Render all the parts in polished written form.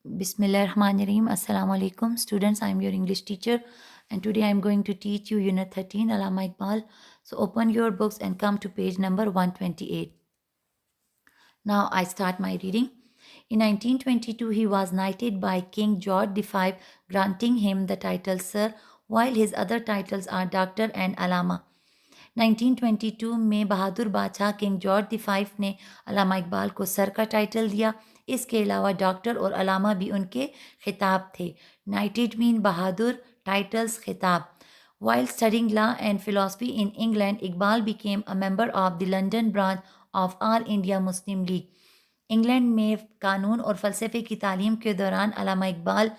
Bismillahirrahmanirrahim. Assalamu alaikum. Students, I am your English teacher and today I am going to teach you Unit 13, Allama Iqbal. So open your books and come to page number 128. Now I start my reading. In 1922, he was knighted by King George V, granting him the title Sir, while his other titles are Doctor and Allama. 1922 में बहादुर बादशाह king George the five ने अलामा इकबाल को sir का title दिया। इसके अलावा doctor और अलामा भी उनके खिताब थे। नाइटेड मीन बहादुर, टाइटल्स खिताब। While studying law and philosophy in England, Iqbal became a member of the London branch of All India Muslim League. England में कानून और फ़लसफ़े की तालीम के दौरान अलामा इकबाल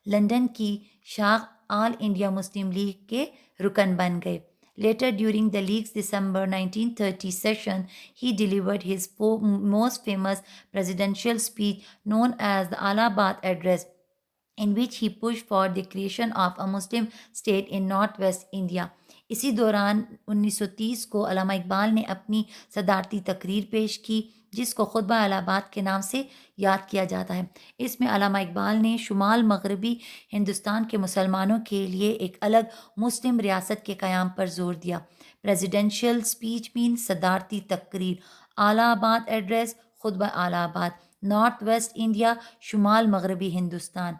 लंदन की शाख ऑल इंडिया मुस्लिम लीग के रुकन बन गए। Later, during the League's December 1930 session, he delivered his most famous presidential speech known as the Allahabad Address, in which he pushed for the creation of a Muslim state in northwest India. इसी दौरान 1930 को अलामा इकबाल ने अपनी सदारती तकरीर पेश की जिसको खुतबा अलाहाबाद के नाम से याद किया जाता है। इसमें अलामा इकबाल ने शुमाल मगरबी हिंदुस्तान के मुसलमानों के लिए एक अलग मुस्लिम रियासत के क़याम पर जोर दिया। प्रेसिडेंशियल स्पीच मीन सदारती तकरीर, अलाहाबाद एड्रेस खुतबा अलाहाबाद, नॉर्थ वेस्ट इंडिया शुमाल मगरबी Hindustan.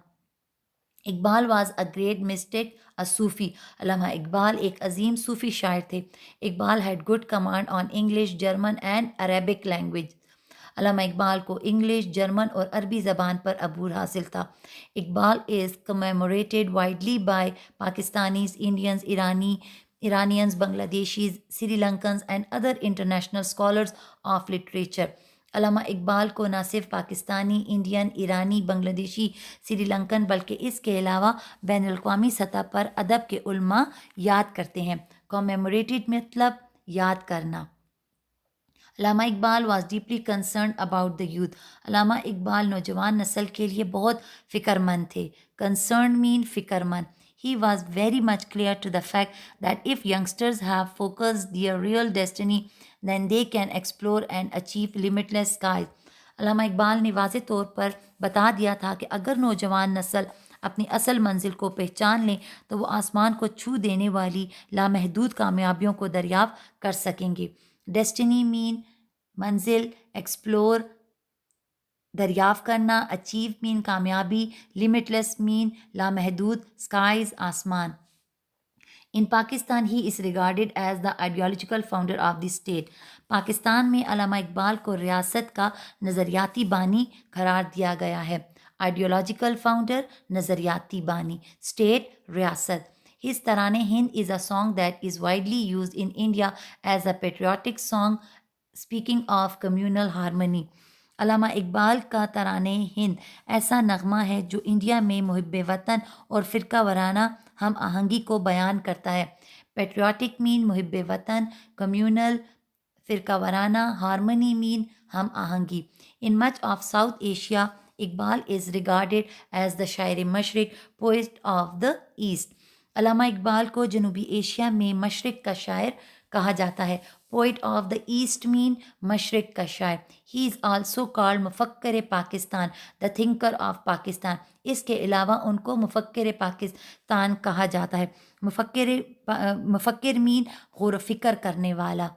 Iqbal was a great mystic, a sufi. Allama Iqbal एक अजीम सूफ़ी शायर थे। Iqbal had good command on English, German and Arabic language. Allama Iqbal को इंग्लिश, जर्मन और अरबी ज़बान पर अबूर हासिल था। Iqbal is commemorated widely by Pakistanis, Indians, Iranians, Bangladeshis, Sri Lankans and other international scholars of literature. अल्लामा इकबाल को न सिर्फ पाकिस्तानी, इंडियन, ईरानी, बांग्लादेशी, श्रीलंकन बल्कि इसके अलावा बैन अवी सतह पर अदब के उल्मा याद करते हैं। कॉमेमोरेटेड मतलब याद करना। Allama Iqbal was deeply concern about the youth. Allama Iqbal नौजवान नस्ल के लिए बहुत फ़िक्रमंद थे। कंसर्न मीन फ़िक्रमंद। He was very much clear to the fact that if youngsters have focused their real destiny, then they can explore and achieve limitless skies. अल्लामा इकबाल ने वाज़ेह तौर पर बता दिया था कि अगर नौजवान नस्ल अपनी असल मंजिल को पहचान लें तो वो आसमान को छू देने वाली लामहदूद कामयाबियों को दरियाफ़्त कर सकेंगे। डेस्टिनी मीन मंजिल, एक्सप्लोर दरियाफ़्त करना, अचीव मीन कामयाबी, लिमिटलेस मीन लामहदूद, स्काइज आसमान। In Pakistan he is regarded as the ideological founder of the state. Pakistan में अल्लामा इकबाल को रियासत का नज़रियाती बानी करार दिया गया है। आइडियोलॉजिकल फाउंडर, नज़रियाती बानी, स्टेट रियासत। His Tarane Hind is a song that is widely used in India as a patriotic song speaking of communal harmony. अल्लामा इकबाल का तराने हिंद ऐसा नगमा है जो इंडिया में मुहिब वतन और फ़िरका वाराना हम आहंगी को बयान करता है। पेट्रियाटिक मीन मुहिब वतन, कम्यूनल फ़िरका वाराना, हारमनी मीन हम आहंगी। In much of South Asia Iqbal is regarded as the शायर मशरिक, poet of the east. Allama Iqbal को जनूबी एशिया में मशरिक का शायर कहा जाता है। Poet of the east mean मशरिक का शायर। ही इज़ आल्सो कॉल्ड मुफक्कर Pakistan, the thinker of Pakistan. इसके अलावा उनको मुफक्कर पाकिस्तान कहा जाता है। मुफक्कर मीन गौर फ़िक्र करने वाला।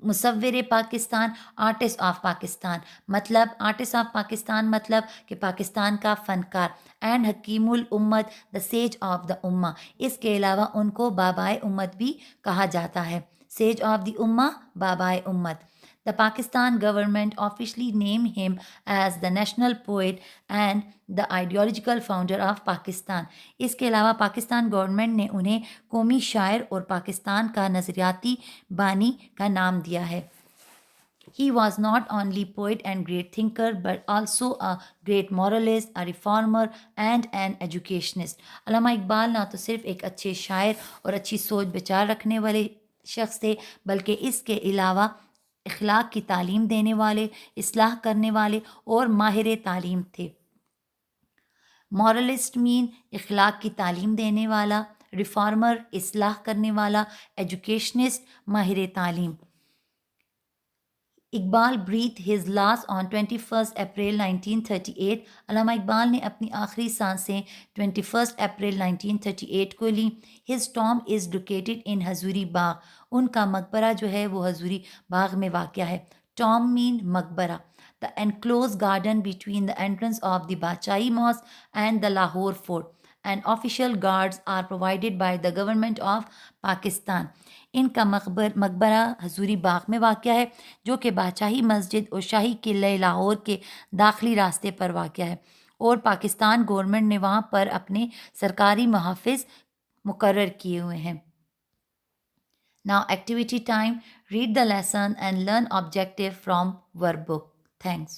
मुसव्विर पाकिस्तान, आर्टिस्ट ऑफ पाकिस्तान। मतलब आर्टिस्ट ऑफ पाकिस्तान मतलब कि पाकिस्तान का फ़नकार। एंड हकीमुल उम्मत, द सेज ऑफ द उम्मा। इसके अलावा उनको बाबाए उम्मत भी कहा जाता है। सेज ऑफ द उम्मा, बाबाए उम्मत। The Pakistan government officially named him as the national poet and the ideological founder of Pakistan. इसके अलावा पाकिस्तान गवर्नमेंट ने उन्हें कौमी शायर और पाकिस्तान का नज़रियाती बानी का नाम दिया है। He was not only poet and great thinker but also a great moralist, a reformer and an educationist. अल्लामा इकबाल ना तो सिर्फ एक अच्छे शायर और अच्छी सोच विचार रखने वाले शख्स थे बल्कि इसके अलावा इखलाक की तालीम देने वाले, इस्लाह करने वाले और माहिर तालीम थे। मॉरलिस्ट मीन इखलाक की तालीम देने वाला, रिफॉर्मर इस्लाह करने वाला, एजुकेशनिस्ट माहिर तालीम। Iqbal breathed his last on 21st April 1938. علامہ اقبال نے اپنی آخری سانسیں 21st April 1938 کو لیں. His tomb is located in حضوری باغ. ان کا مقبرہ جو ہے وہ حضوری باغ میں واقع ہے. Tomb mean مقبرہ. The enclosed garden between the entrance of the Bachai Mosque and the Lahore Fort, and official guards are provided by the government of Pakistan. ان کا مقبرہ حضوری باغ میں واقع ہے جو کہ بادشاہی مسجد اور شاہی قلعہ لاہور کے داخلی راستے پر واقع ہے، اور پاکستان گورنمنٹ نے وہاں پر اپنے سرکاری محافظ مقرر کیے ہوئے ہیں. Now activity time. Read the lesson and learn objective from workbook. Thanks.